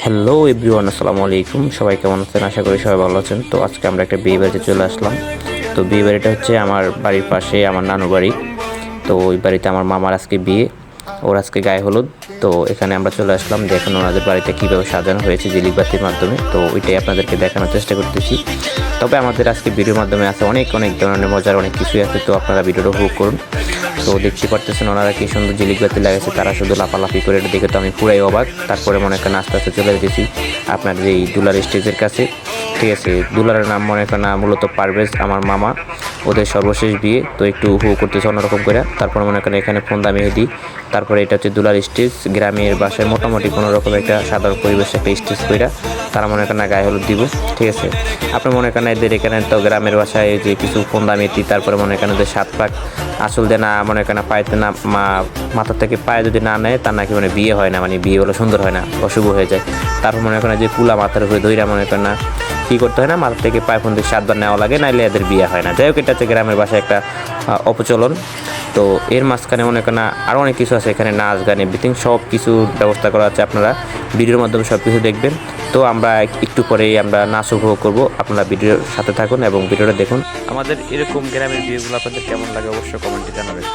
Hello everyone, আসসালামু আলাইকুম। সবাই কেমন আছেন? আশা করি সবাই ভালো আছেন। তো আজকে আমরা একটা বিয়ে বাড়িতে চলে আসলাম। তো বিয়ে বাড়িটা হচ্ছে আমার বাড়ির পাশে, আমার নানু বাড়ি। তো ওই বাড়িতে আমার মামার আজকে বিয়ে, ওর আজকে গায়ে হলুদ। তো এখানে আমরা চলে আসলাম, দেখুন ওনাদের বাড়িতে কীভাবে সাজানো হয়েছে ঝিলিক বাতির মাধ্যমে। তো ওইটাই আপনাদেরকে দেখানোর চেষ্টা করতেছি। তবে আমাদের আজকে ভিডিওর মাধ্যমে আছে অনেক অনেক ধরনের মজার অনেক কিছুই আছে। তো আপনারা ভিডিওটা উপভোগ করুন। তো দেখতে পারতেছেন ওনারা কি সুন্দর ঝিলিক বাতি লাগাইছে, তারা শুধু লাফালাফি করে, এটা দেখে তো আমি পুরাই অবাক। তারপরে মনে করেন আস্তে আস্তে চলে যেতেছি আপনার এই দুলার স্টেজের কাছে। ঠিক আছে, দুলারের নাম মনে করেন মূলত পারভেজ, আমার মামা, ওদের সর্বশেষ বিয়ে। তো একটু হু করতেছে অন্যরকম করে। তারপর মনে করেন এখানে ফোন্দা মেহেদি। তারপরে এটা হচ্ছে দুলার স্টেজ, গ্রামের বাসায় মোটামুটি কোনো রকম একটা সাধারণ পরিবেশে একটা স্টেজ কইরা তারা মনে করেন গায়ে হলুদ দিব। ঠিক আছে, আপনি মনে করেন এদের এখানে তো গ্রামের বাসায় যে কিছু ফোন্দা মেথি, তারপরে মনে করেন যে সাত পাক আসল দিয়ে না, মনে করেন পায়েতে না, মাথা থেকে পায়ে যদি না নেয় তার নাকি মানে বিয়ে হয় না, মানে বিয়ে হলো সুন্দর হয় না, অশুভ হয়ে যায়। তারপর মনে করেন যে কুলা মাথার উপরে ধইরা মনে করেন না কী করতে হয় না, মাথা থেকে পায়ে ফোন দিয়ে 7 বার নেওয়া লাগে, নাইলে এদের বিয়ে হয় না। যাই হোক, এটা হচ্ছে গ্রামের বাসায় একটা অপচলন। তো এর মাঝখানে মনে করেন আরও অনেক কিছু আছে, এখানে নাচ গান এভরিথিং সব কিছু ব্যবস্থা করা আছে। আপনারা ভিডিওর মাধ্যমে সব কিছু দেখবেন। তো আমরা একটু পরেই আমরা নাচ উপভোগ করবো। আপনারা ভিডিওর সাথে থাকুন এবং ভিডিওটা দেখুন। আমাদের এরকম গ্রামের বিয়েগুলো আপনাদের কেমন লাগে অবশ্যই কমেন্টে জানাবেন।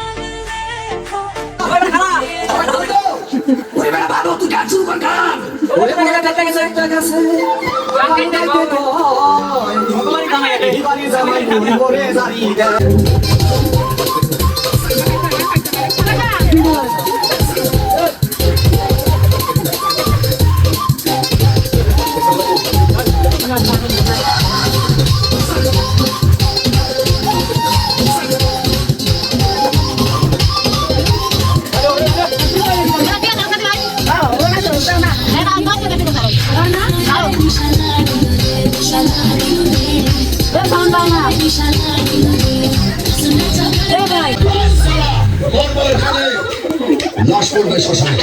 লাশ পড়বে শ্মশানে।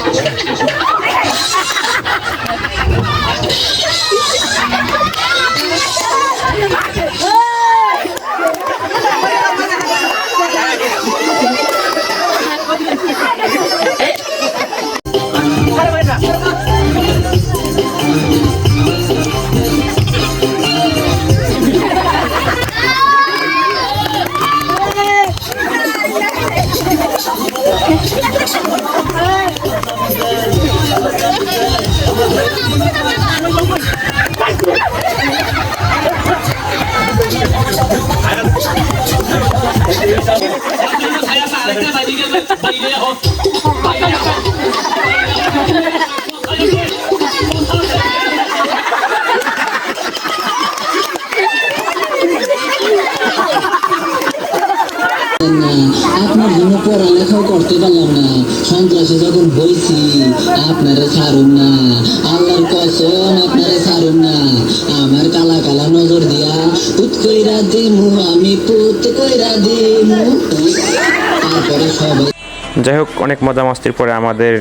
আপনার জন্য পড়ালেখাও করতে পারলাম না, সন্ত্রাসে যখন বইছি আপনারা ছাড়ুন না, আল্লাহর কসম আপনারা ছাড়ুন না। আমার কালা কালা নজর দিয়া পুত কইরা দিমু, আমি পুত কইরা দিমু। তারপরে সবাই যাই হোক, অনেক মজা মাস্তির পরে আমাদের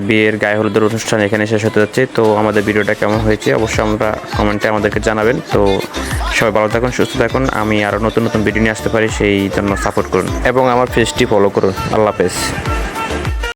বিয়ের গায়ে হলুদের অনুষ্ঠান এখানে শেষ হতে যাচ্ছে। তো আমাদের ভিডিওটা কেমন হয়েছে অবশ্যই আমরা কমেন্টে আমাদেরকে জানাবেন। তো সবাই ভালো থাকুন, সুস্থ থাকুন। আমি আরও নতুন নতুন ভিডিও নিয়ে আসতে পারি, সেই জন্য সাপোর্ট করুন এবং আমার পেজটি ফলো করুন। আল্লাহ হাফেজ।